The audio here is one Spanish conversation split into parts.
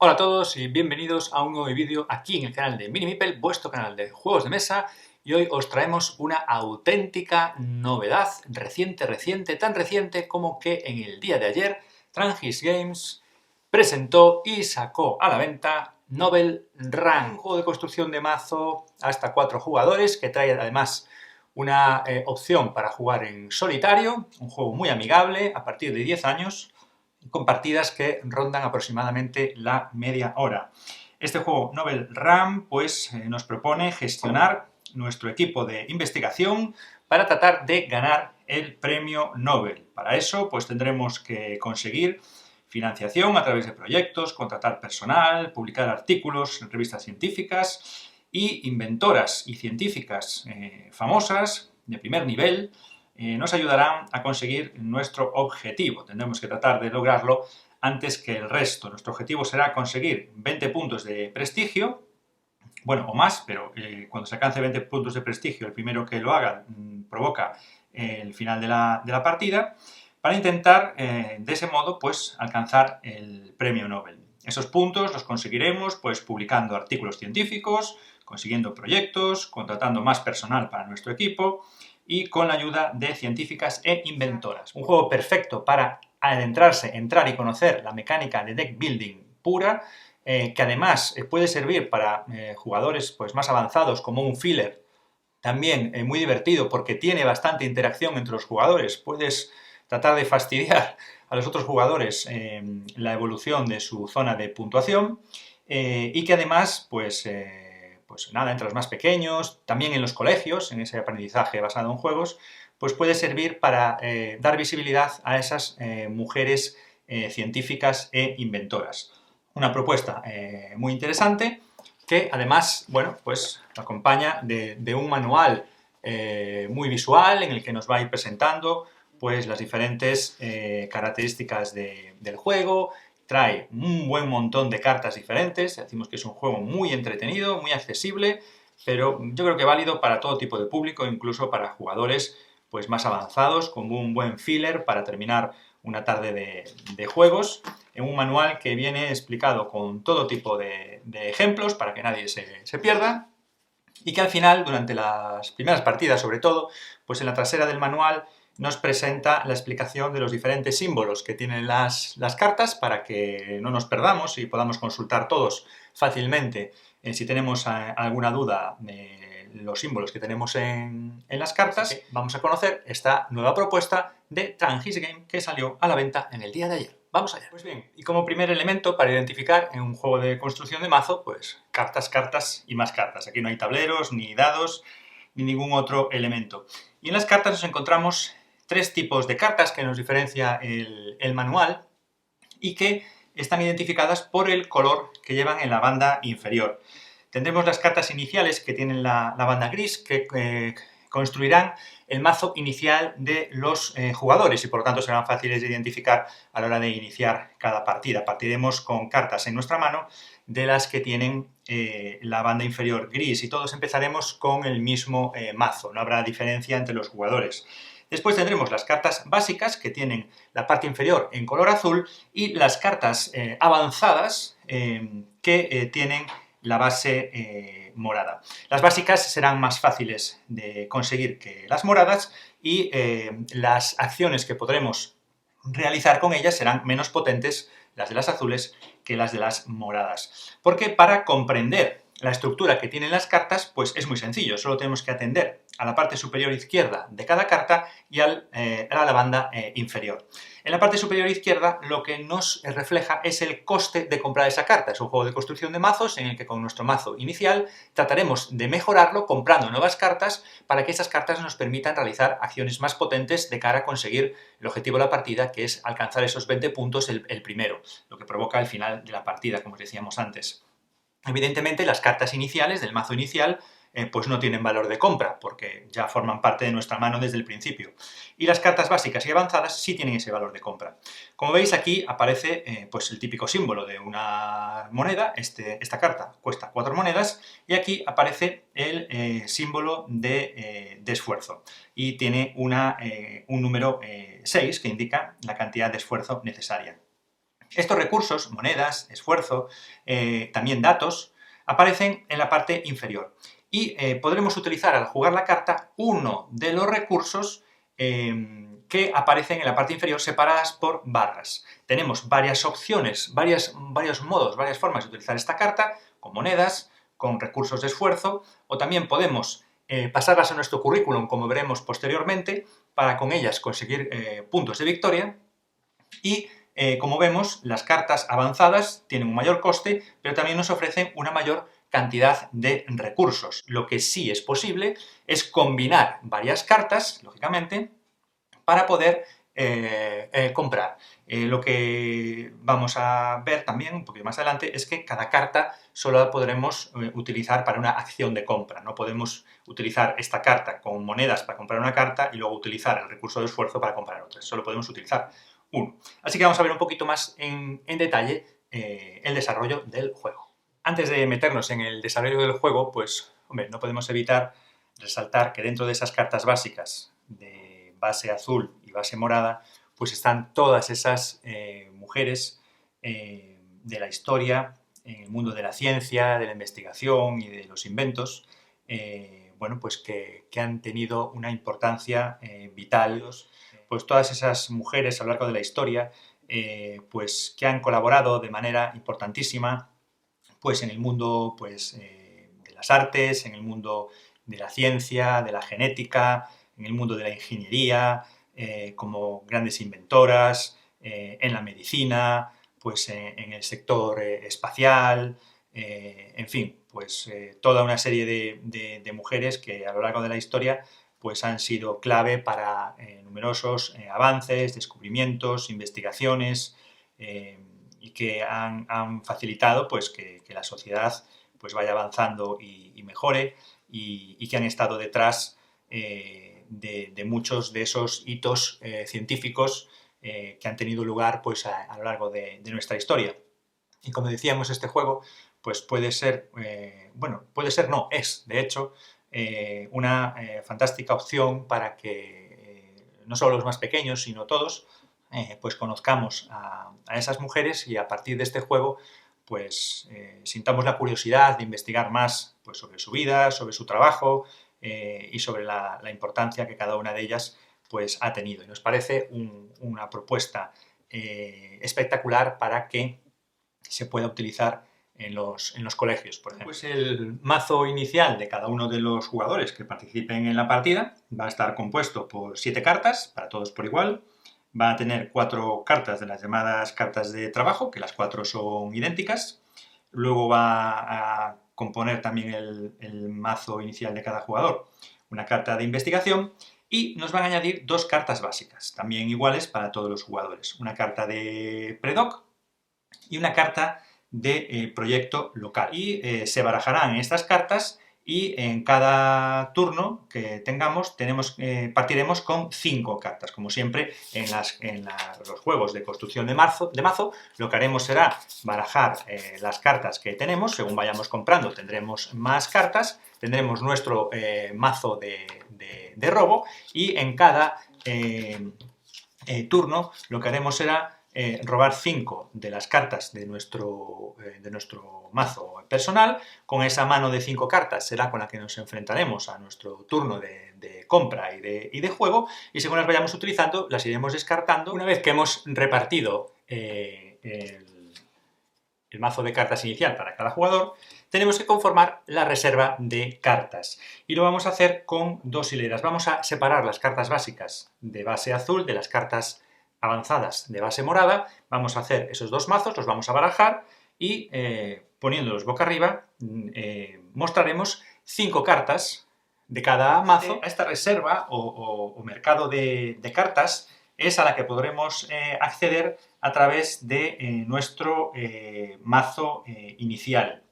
Hola a todos y bienvenidos a un nuevo vídeo aquí en el canal de Mini Meeple, vuestro canal de juegos de mesa, y hoy os traemos una auténtica novedad, reciente, tan reciente como que en el día de ayer Trangis Games presentó y sacó a la venta Novel Run, un juego de construcción de mazo hasta 4 jugadores que trae además una opción para jugar en solitario, un juego muy amigable a partir de 10 años, con partidas que rondan aproximadamente la media hora. Este juego Novel Run pues, nos propone gestionar nuestro equipo de investigación para tratar de ganar el premio Nobel. Para eso pues, tendremos que conseguir financiación a través de proyectos, contratar personal, publicar artículos en revistas científicas y inventoras y científicas famosas de primer nivel nos ayudarán a conseguir nuestro objetivo. Tendremos que tratar de lograrlo antes que el resto. Nuestro objetivo será conseguir 20 puntos de prestigio, bueno, o más, pero cuando se alcance 20 puntos de prestigio, el primero que lo haga provoca el final de la partida, para intentar, de ese modo, pues, alcanzar el premio Nobel. Esos puntos los conseguiremos pues, publicando artículos científicos, consiguiendo proyectos, contratando más personal para nuestro equipo y con la ayuda de científicas e inventoras. Un juego perfecto para adentrarse, entrar y conocer la mecánica de deck building pura, que además puede servir para jugadores pues, más avanzados como un filler, también muy divertido porque tiene bastante interacción entre los jugadores. Puedes tratar de fastidiar a los otros jugadores la evolución de su zona de puntuación y que además, pues nada, entre los más pequeños, también en los colegios, en ese aprendizaje basado en juegos, pues puede servir para dar visibilidad a esas mujeres científicas e inventoras. Una propuesta muy interesante que además, bueno, pues acompaña de un manual muy visual en el que nos va a ir presentando pues las diferentes características del juego. Trae un buen montón de cartas diferentes, decimos que es un juego muy entretenido, muy accesible, pero yo creo que válido para todo tipo de público, incluso para jugadores pues más avanzados, con un buen filler para terminar una tarde de juegos, en un manual que viene explicado con todo tipo de ejemplos para que nadie se pierda, y que al final, durante las primeras partidas sobre todo, pues en la trasera del manual nos presenta la explicación de los diferentes símbolos que tienen las cartas para que no nos perdamos y podamos consultar todos fácilmente si tenemos alguna duda de los símbolos que tenemos en las cartas. Vamos a conocer esta nueva propuesta de Trangis Game que salió a la venta en el día de ayer. Vamos allá. Pues bien, y como primer elemento para identificar en un juego de construcción de mazo, pues cartas y más cartas. Aquí no hay tableros, ni dados, ni ningún otro elemento. Y en las cartas nos encontramos tres tipos de cartas que nos diferencia el manual y que están identificadas por el color que llevan en la banda inferior. Tendremos las cartas iniciales que tienen la banda gris, que construirán el mazo inicial de los jugadores y por lo tanto serán fáciles de identificar a la hora de iniciar cada partida. Partiremos con cartas en nuestra mano de las que tienen la banda inferior gris y todos empezaremos con el mismo mazo, no habrá diferencia entre los jugadores. Después tendremos las cartas básicas que tienen la parte inferior en color azul y las cartas avanzadas que tienen la base morada. Las básicas serán más fáciles de conseguir que las moradas y las acciones que podremos realizar con ellas serán menos potentes, las de las azules, que las de las moradas. Porque para comprender la estructura que tienen las cartas, pues es muy sencillo, solo tenemos que atender a la parte superior izquierda de cada carta y a la banda inferior. En la parte superior izquierda lo que nos refleja es el coste de comprar esa carta. Es un juego de construcción de mazos en el que con nuestro mazo inicial trataremos de mejorarlo comprando nuevas cartas para que esas cartas nos permitan realizar acciones más potentes de cara a conseguir el objetivo de la partida, que es alcanzar esos 20 puntos el primero, lo que provoca el final de la partida, como os decíamos antes. Evidentemente, las cartas iniciales del mazo inicial pues no tienen valor de compra, porque ya forman parte de nuestra mano desde el principio. Y las cartas básicas y avanzadas sí tienen ese valor de compra. Como veis, aquí aparece pues el típico símbolo de una moneda. Esta carta cuesta 4 monedas, y aquí aparece el símbolo de esfuerzo. Y tiene un número 6 que indica la cantidad de esfuerzo necesaria. Estos recursos, monedas, esfuerzo, también datos, aparecen en la parte inferior. Y podremos utilizar al jugar la carta uno de los recursos que aparecen en la parte inferior separadas por barras. Tenemos varias opciones, varios modos, varias formas de utilizar esta carta, con monedas, con recursos de esfuerzo, o también podemos pasarlas a nuestro currículum, como veremos posteriormente, para con ellas conseguir puntos de victoria. Y como vemos, las cartas avanzadas tienen un mayor coste, pero también nos ofrecen una mayor cantidad de recursos. Lo que sí es posible es combinar varias cartas, lógicamente, para poder comprar. Lo que vamos a ver también un poquito más adelante es que cada carta solo la podremos utilizar para una acción de compra. No podemos utilizar esta carta con monedas para comprar una carta y luego utilizar el recurso de esfuerzo para comprar otra. Solo podemos utilizar uno. Así que vamos a ver un poquito más en detalle el desarrollo del juego. Antes de meternos en el desarrollo del juego, pues, hombre, no podemos evitar resaltar que dentro de esas cartas básicas de base azul y base morada, pues están todas esas mujeres de la historia, en el mundo de la ciencia, de la investigación y de los inventos, bueno, pues que han tenido una importancia vital. Pues todas esas mujeres a lo largo de la historia, pues que han colaborado de manera importantísima, pues en el mundo pues, de las artes, en el mundo de la ciencia, de la genética, en el mundo de la ingeniería, como grandes inventoras, en la medicina, pues en el sector espacial, en fin, pues toda una serie de mujeres que a lo largo de la historia pues han sido clave para numerosos avances, descubrimientos, investigaciones y que han facilitado pues, que la sociedad pues, vaya avanzando y mejore y que han estado detrás de muchos de esos hitos científicos que han tenido lugar pues, a lo largo de nuestra historia. Y como decíamos, este juego pues puede ser, bueno, puede ser no, es de hecho una fantástica opción para que no solo los más pequeños, sino todos, pues conozcamos a esas mujeres y a partir de este juego pues sintamos la curiosidad de investigar más pues, sobre su vida, sobre su trabajo y sobre la importancia que cada una de ellas pues, ha tenido. Y nos parece una propuesta espectacular para que se pueda utilizar en los colegios, por ejemplo. Pues el mazo inicial de cada uno de los jugadores que participen en la partida va a estar compuesto por 7 cartas, para todos por igual. Va a tener 4 cartas de las llamadas cartas de trabajo, que las 4 son idénticas. Luego va a componer también el mazo inicial de cada jugador una carta de investigación y nos van a añadir 2 cartas básicas, también iguales para todos los jugadores. Una carta de predoc y una carta de proyecto local. Y se barajarán estas cartas y en cada turno que tengamos partiremos con 5 cartas. Como siempre en los juegos de construcción de mazo, lo que haremos será barajar las cartas que tenemos. Según vayamos comprando tendremos más cartas, tendremos nuestro mazo de robo y en cada turno lo que haremos será robar 5 de las cartas de nuestro mazo personal. Con esa mano de 5 cartas será con la que nos enfrentaremos a nuestro turno de compra y de juego, y según las vayamos utilizando las iremos descartando. Una vez que hemos repartido el mazo de cartas inicial para cada jugador, tenemos que conformar la reserva de cartas. Y lo vamos a hacer con 2 hileras. Vamos a separar las cartas básicas de base azul de las cartas avanzadas de base morada. Vamos a hacer esos 2 mazos, los vamos a barajar y poniéndolos boca arriba mostraremos 5 cartas de cada mazo. A esta reserva o mercado de cartas es a la que podremos acceder a través de nuestro mazo inicial.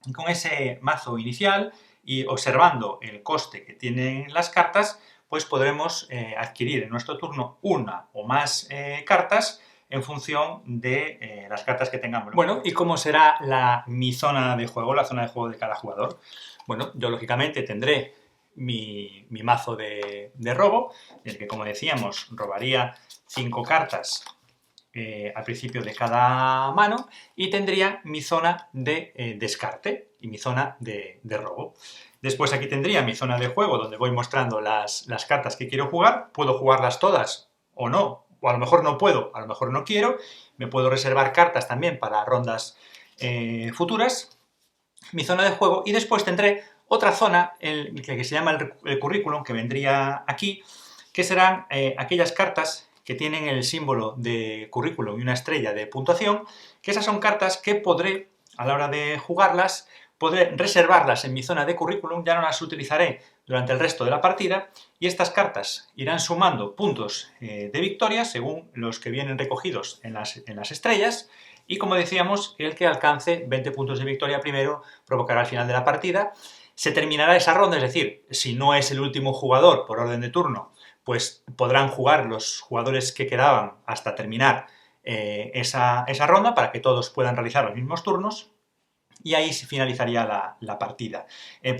Y con ese mazo inicial y observando el coste que tienen las cartas, pues podremos adquirir en nuestro turno una o más cartas en función de las cartas que tengamos. Bueno, ¿y cómo será mi zona de juego, la zona de juego de cada jugador? Bueno, yo lógicamente tendré mi mazo de robo, en el que, como decíamos, robaría 5 cartas al principio de cada mano y tendría mi zona de descarte y mi zona de robo. Después aquí tendría mi zona de juego donde voy mostrando las cartas que quiero jugar. Puedo jugarlas todas o no, o a lo mejor no puedo, a lo mejor no quiero. Me puedo reservar cartas también para rondas futuras. Mi zona de juego, y después tendré otra zona que se llama el currículum, que vendría aquí, que serán aquellas cartas que tienen el símbolo de currículum y una estrella de puntuación, que esas son cartas que podré, a la hora de jugarlas, podré reservarlas en mi zona de currículum, ya no las utilizaré durante el resto de la partida, y estas cartas irán sumando puntos de victoria según los que vienen recogidos en las estrellas, y como decíamos, el que alcance 20 puntos de victoria primero provocará al final de la partida. Se terminará esa ronda, es decir, si no es el último jugador por orden de turno, pues podrán jugar los jugadores que quedaban hasta terminar esa ronda para que todos puedan realizar los mismos turnos, y ahí se finalizaría la partida.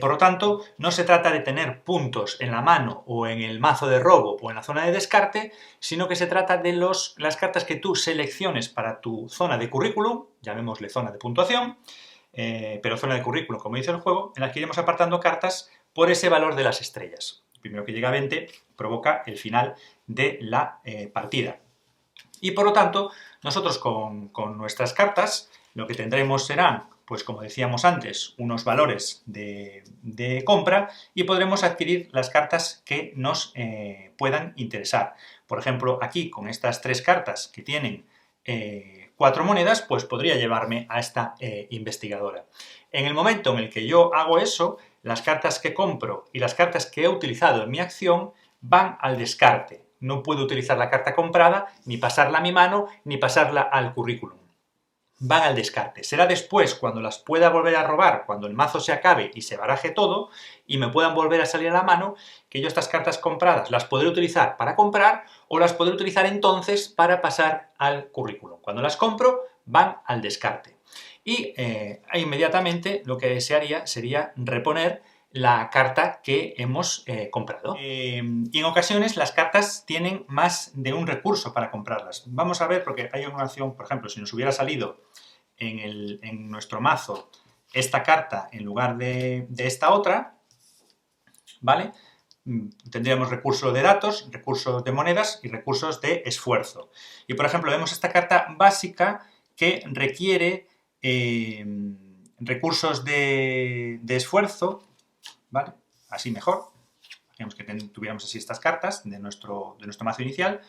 Por lo tanto, no se trata de tener puntos en la mano o en el mazo de robo o en la zona de descarte, sino que se trata de las cartas que tú selecciones para tu zona de currículum, llamémosle zona de puntuación, pero zona de currículum, como dice el juego, en la que iremos apartando cartas por ese valor de las estrellas. El primero que llega a 20 provoca el final de la partida. Y por lo tanto, nosotros con nuestras cartas lo que tendremos serán, pues como decíamos antes, unos valores de compra, y podremos adquirir las cartas que nos puedan interesar. Por ejemplo, aquí con estas 3 cartas que tienen 4 monedas, pues podría llevarme a esta investigadora. En el momento en el que yo hago eso, las cartas que compro y las cartas que he utilizado en mi acción van al descarte. No puedo utilizar la carta comprada, ni pasarla a mi mano, ni pasarla al currículum. Van al descarte. Será después, cuando las pueda volver a robar, cuando el mazo se acabe y se baraje todo, y me puedan volver a salir a la mano, que yo estas cartas compradas las podré utilizar para comprar, o las podré utilizar entonces para pasar al currículum. Cuando las compro, van al descarte. Y inmediatamente lo que se haría sería reponer la carta que hemos comprado. Y en ocasiones las cartas tienen más de un recurso para comprarlas. Vamos a ver, porque hay una opción, por ejemplo, si nos hubiera salido en nuestro mazo esta carta en lugar de esta otra, ¿vale? Tendríamos recursos de datos, recursos de monedas y recursos de esfuerzo. Y por ejemplo, vemos esta carta básica que requiere recursos de esfuerzo, ¿vale? Así mejor. Digamos que tuviéramos así estas cartas de nuestro mazo inicial.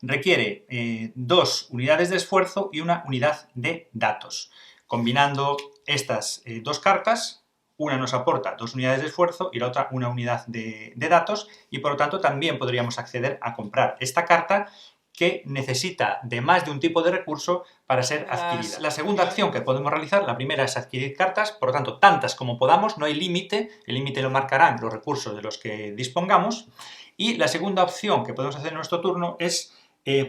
Requiere 2 unidades de esfuerzo y 1 unidad de datos. Combinando estas 2 cartas, una nos aporta 2 unidades de esfuerzo y la otra 1 unidad de datos, y por lo tanto también podríamos acceder a comprar esta carta que necesita de más de un tipo de recurso para ser adquirida. La segunda acción que podemos realizar, la primera es adquirir cartas, por lo tanto, tantas como podamos, no hay límite, el límite lo marcarán los recursos de los que dispongamos, y la segunda opción que podemos hacer en nuestro turno es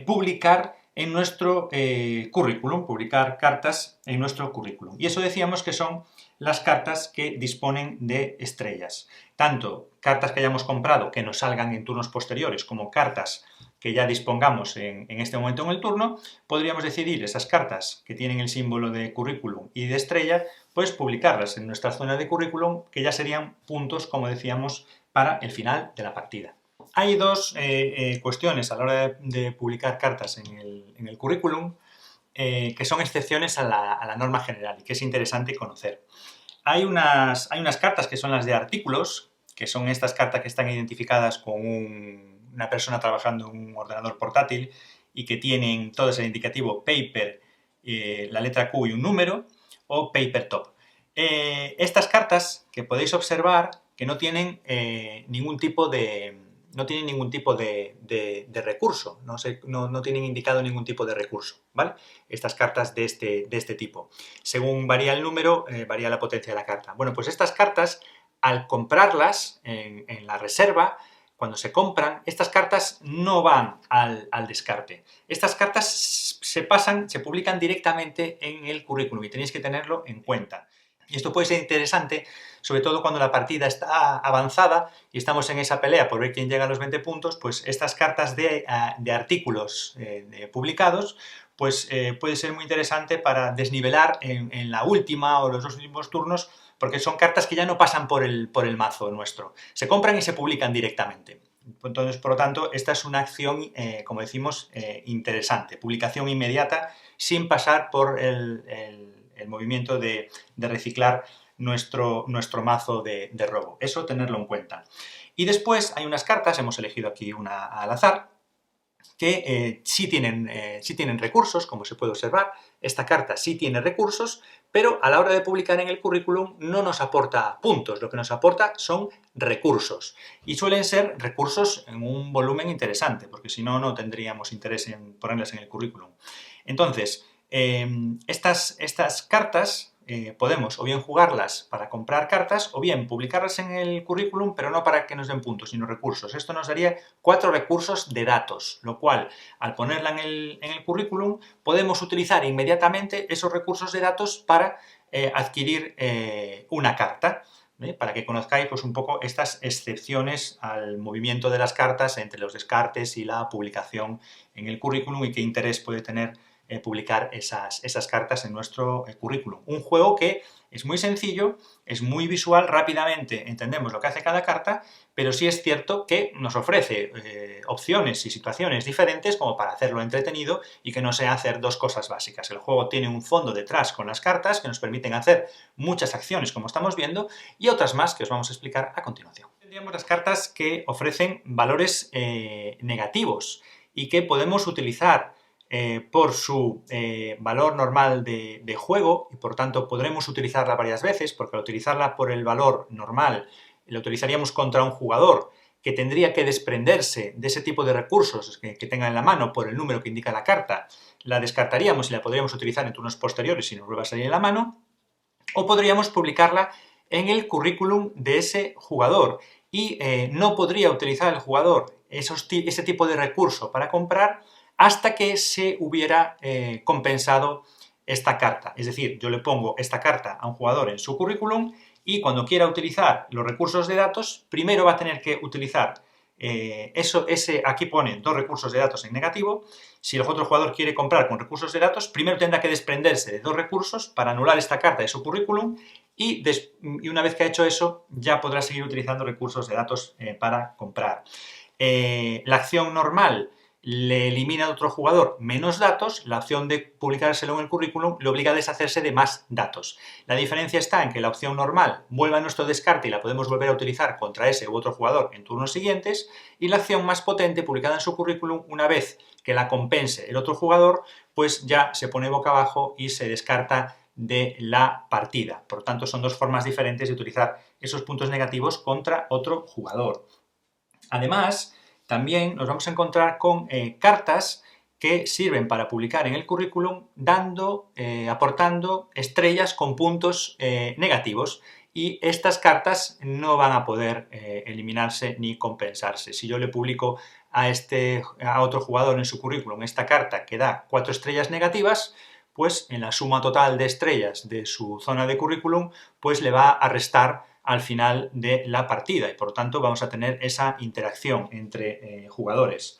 publicar en nuestro currículum, publicar cartas en nuestro currículum. Y eso decíamos que son las cartas que disponen de estrellas. Tanto cartas que hayamos comprado que nos salgan en turnos posteriores, como cartas que ya dispongamos en este momento en el turno, podríamos decidir esas cartas que tienen el símbolo de currículum y de estrella, pues publicarlas en nuestra zona de currículum, que ya serían puntos, como decíamos, para el final de la partida. Hay 2 cuestiones a la hora de publicar cartas en el currículum que son excepciones a la norma general y que es interesante conocer. Hay unas cartas que son las de artículos, que son estas cartas que están identificadas con una persona trabajando en un ordenador portátil y que tienen todo el indicativo paper, la letra Q y un número, o paper top. Estas cartas que podéis observar que no tienen ningún tipo de recurso, no tienen indicado ningún tipo de recurso, ¿vale? Estas cartas de este tipo. Según varía el número, varía la potencia de la carta. Bueno, pues estas cartas, al comprarlas en la reserva, cuando se compran, estas cartas no van al descarte. Estas cartas se publican directamente en el currículum y tenéis que tenerlo en cuenta. Y esto puede ser interesante, sobre todo cuando la partida está avanzada y estamos en esa pelea por ver quién llega a los 20 puntos, pues estas cartas de artículos publicados pues puede ser muy interesante para desnivelar en la última o los dos últimos turnos, porque son cartas que ya no pasan por el mazo nuestro. Se compran y se publican directamente. Entonces, por lo tanto, esta es una acción, como decimos, interesante. Publicación inmediata sin pasar por el movimiento de reciclar nuestro mazo de robo. Eso tenerlo en cuenta. Y después hay unas cartas, hemos elegido aquí una al azar, que sí tienen recursos, como se puede observar. Esta carta sí tiene recursos, pero a la hora de publicar en el currículum no nos aporta puntos, lo que nos aporta son recursos. Y suelen ser recursos en un volumen interesante, porque si no, no tendríamos interés en ponerlas en el currículum. Entonces, estas cartas podemos o bien jugarlas para comprar cartas o bien publicarlas en el currículum, pero no para que nos den puntos, sino recursos. Esto nos daría 4 recursos de datos, lo cual, al ponerla en el currículum, podemos utilizar inmediatamente esos recursos de datos para adquirir una carta. Para que conozcáis pues, un poco estas excepciones al movimiento de las cartas entre los descartes y la publicación en el currículum y qué interés puede tener publicar esas cartas en nuestro currículum. Un juego que es muy sencillo, es muy visual, rápidamente entendemos lo que hace cada carta, pero sí es cierto que nos ofrece opciones y situaciones diferentes como para hacerlo entretenido y que no sea hacer dos cosas básicas. El juego tiene un fondo detrás con las cartas que nos permiten hacer muchas acciones como estamos viendo y otras más que os vamos a explicar a continuación. Tendríamos las cartas que ofrecen valores negativos y que podemos utilizar por su valor normal de juego y por tanto podremos utilizarla varias veces porque al utilizarla por el valor normal la utilizaríamos contra un jugador que tendría que desprenderse de ese tipo de recursos que tenga en la mano por el número que indica la carta, la descartaríamos y la podríamos utilizar en turnos posteriores si nos vuelve a salir en la mano, o podríamos publicarla en el currículum de ese jugador y no podría utilizar el jugador ese tipo de recurso para comprar hasta que se hubiera compensado esta carta. Es decir, yo le pongo esta carta a un jugador en su currículum y cuando quiera utilizar los recursos de datos, primero va a tener que utilizar aquí pone 2 recursos de datos en negativo. Si el otro jugador quiere comprar con recursos de datos, primero tendrá que desprenderse de 2 recursos para anular esta carta de su currículum y una vez que ha hecho eso, ya podrá seguir utilizando recursos de datos para comprar. La acción normal le elimina a otro jugador menos datos, la opción de publicárselo en el currículum le obliga a deshacerse de más datos. La diferencia está en que la opción normal vuelve a nuestro descarte y la podemos volver a utilizar contra ese u otro jugador en turnos siguientes, y la acción más potente, publicada en su currículum, una vez que la compense el otro jugador, pues ya se pone boca abajo y se descarta de la partida. Por tanto, son 2 formas diferentes de utilizar esos puntos negativos contra otro jugador. Además, también nos vamos a encontrar con cartas que sirven para publicar en el currículum aportando estrellas con puntos negativos y estas cartas no van a poder eliminarse ni compensarse. Si yo le publico a otro jugador en su currículum esta carta que da 4 estrellas negativas, pues en la suma total de estrellas de su zona de currículum, pues le va a restar al final de la partida y por lo tanto vamos a tener esa interacción entre jugadores.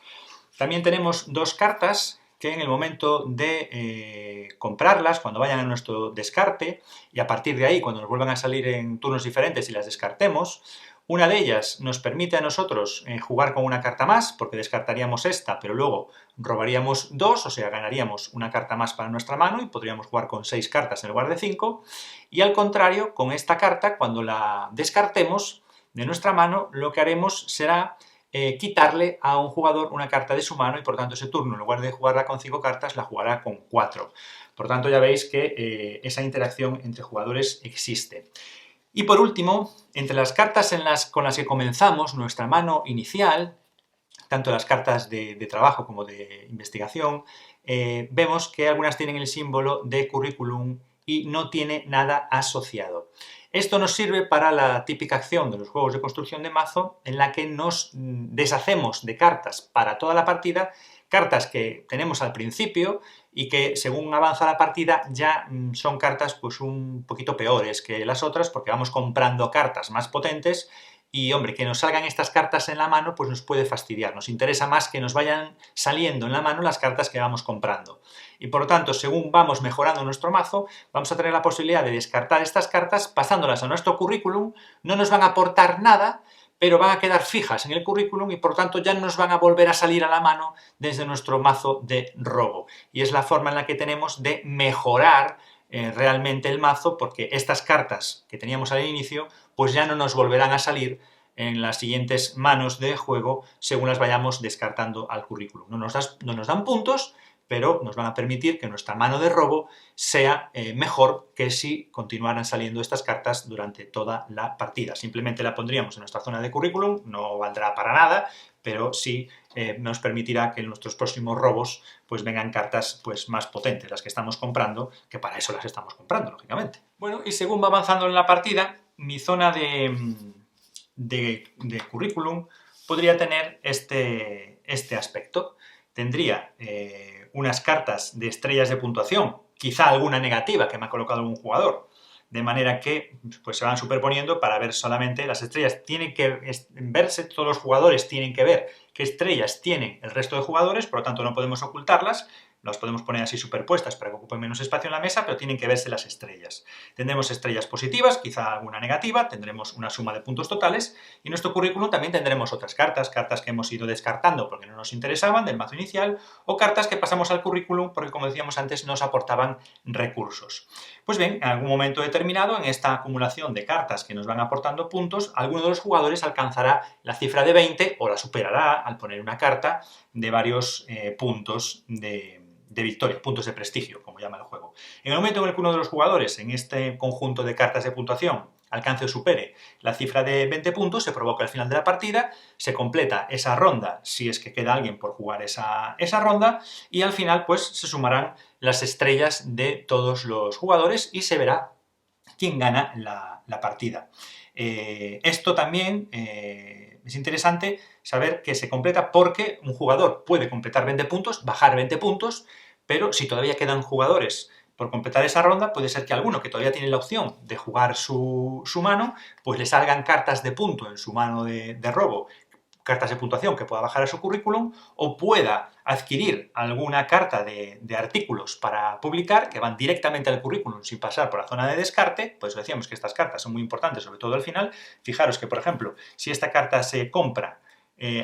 También tenemos 2 cartas que en el momento de comprarlas, cuando vayan a nuestro descarte y a partir de ahí, cuando nos vuelvan a salir en turnos diferentes y las descartemos, una de ellas nos permite a nosotros jugar con una carta más, porque descartaríamos esta, pero luego robaríamos 2, o sea, ganaríamos una carta más para nuestra mano y podríamos jugar con 6 cartas en lugar de 5. Y al contrario, con esta carta, cuando la descartemos de nuestra mano, lo que haremos será quitarle a un jugador una carta de su mano y por tanto ese turno, en lugar de jugarla con 5 cartas, la jugará con 4. Por tanto, ya veis que esa interacción entre jugadores existe. Y por último, entre las cartas con las que comenzamos nuestra mano inicial, tanto las cartas de trabajo como de investigación, vemos que algunas tienen el símbolo de currículum y no tiene nada asociado. Esto nos sirve para la típica acción de los juegos de construcción de mazo en la que nos deshacemos de cartas para toda la partida, cartas que tenemos al principio y que según avanza la partida ya son cartas pues un poquito peores que las otras porque vamos comprando cartas más potentes y, hombre, que nos salgan estas cartas en la mano pues nos puede fastidiar. Nos interesa más que nos vayan saliendo en la mano las cartas que vamos comprando. Y por lo tanto, según vamos mejorando nuestro mazo, vamos a tener la posibilidad de descartar estas cartas pasándolas a nuestro currículum. No nos van a aportar nada, pero van a quedar fijas en el currículum y por tanto ya no nos van a volver a salir a la mano desde nuestro mazo de robo. Y es la forma en la que tenemos de mejorar realmente el mazo, porque estas cartas que teníamos al inicio pues ya no nos volverán a salir en las siguientes manos de juego según las vayamos descartando al currículum. No nos dan puntos, pero nos van a permitir que nuestra mano de robo sea mejor que si continuaran saliendo estas cartas durante toda la partida. Simplemente la pondríamos en nuestra zona de currículum, no valdrá para nada, pero sí nos permitirá que en nuestros próximos robos pues vengan cartas pues más potentes, las que estamos comprando, que para eso las estamos comprando, lógicamente. Bueno, y según va avanzando en la partida, mi zona de currículum podría tener este aspecto. Tendría unas cartas de estrellas de puntuación, quizá alguna negativa que me ha colocado algún jugador, de manera que pues, se van superponiendo para ver solamente las estrellas. Tienen que verse, todos los jugadores tienen que ver qué estrellas tienen el resto de jugadores, por lo tanto no podemos ocultarlas, las podemos poner así superpuestas para que ocupen menos espacio en la mesa, pero tienen que verse las estrellas. Tendremos estrellas positivas, quizá alguna negativa, tendremos una suma de puntos totales, y en nuestro currículum también tendremos otras cartas que hemos ido descartando porque no nos interesaban del mazo inicial, o cartas que pasamos al currículum porque, como decíamos antes, nos aportaban recursos. Pues bien, en algún momento determinado, en esta acumulación de cartas que nos van aportando puntos, alguno de los jugadores alcanzará la cifra de 20 o la superará al poner una carta de varios puntos de victoria, puntos de prestigio, como llama el juego. En el momento en el que uno de los jugadores en este conjunto de cartas de puntuación alcance o supere la cifra de 20 puntos, se provoca el final de la partida, se completa esa ronda, si es que queda alguien por jugar esa ronda, y al final pues se sumarán las estrellas de todos los jugadores y se verá quién gana la partida. Esto también es interesante saber que se completa porque un jugador puede completar 20 puntos, bajar 20 puntos, pero si todavía quedan jugadores por completar esa ronda, puede ser que alguno que todavía tiene la opción de jugar su mano, pues le salgan cartas de punto en su mano de robo, cartas de puntuación que pueda bajar a su currículum, o pueda adquirir alguna carta de artículos para publicar que van directamente al currículum sin pasar por la zona de descarte. Pues decíamos que estas cartas son muy importantes, sobre todo al final. Fijaros que, por ejemplo, si esta carta se compra,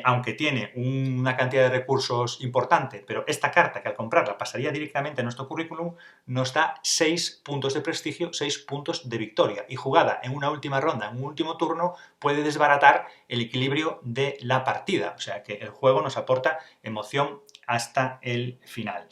aunque tiene una cantidad de recursos importante, pero esta carta que al comprarla pasaría directamente a nuestro currículum, nos da 6 puntos de prestigio, 6 puntos de victoria, y jugada en una última ronda, en un último turno, puede desbaratar el equilibrio de la partida, o sea que el juego nos aporta emoción hasta el final.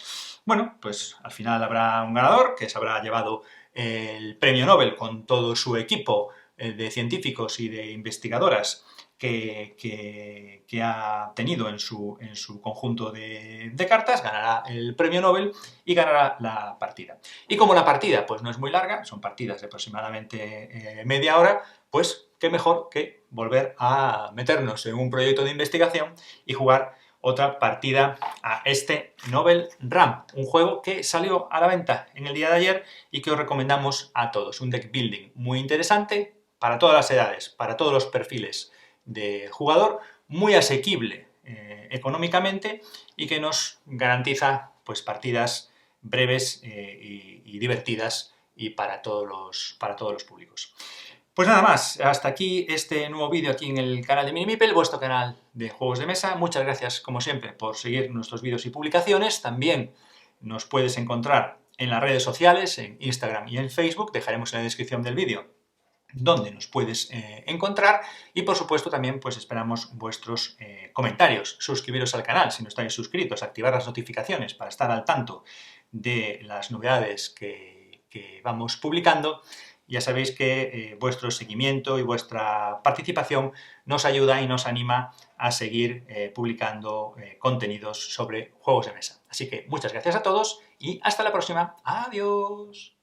Bueno, pues al final habrá un ganador que se habrá llevado el premio Nobel con todo su equipo de científicos y de investigadoras que ha tenido en su conjunto de cartas, ganará el premio Nobel y ganará la partida. Y como la partida pues no es muy larga, son partidas de aproximadamente media hora, pues qué mejor que volver a meternos en un proyecto de investigación y jugar otra partida a este Nobel Ram, un juego que salió a la venta en el día de ayer y que os recomendamos a todos. Un deck building muy interesante para todas las edades, para todos los perfiles de jugador, muy asequible económicamente y que nos garantiza pues partidas breves y divertidas y para todos los públicos. Pues nada más, hasta aquí este nuevo vídeo aquí en el canal de Minimipel, vuestro canal de juegos de mesa. Muchas gracias, como siempre, por seguir nuestros vídeos y publicaciones. También nos puedes encontrar en las redes sociales, en Instagram y en Facebook. Dejaremos en la descripción del vídeo donde nos puedes encontrar, y por supuesto también pues esperamos vuestros comentarios. Suscribiros al canal si no estáis suscritos, activar las notificaciones para estar al tanto de las novedades que vamos publicando. Ya sabéis que vuestro seguimiento y vuestra participación nos ayuda y nos anima a seguir publicando contenidos sobre juegos de mesa. Así que muchas gracias a todos y hasta la próxima. ¡Adiós!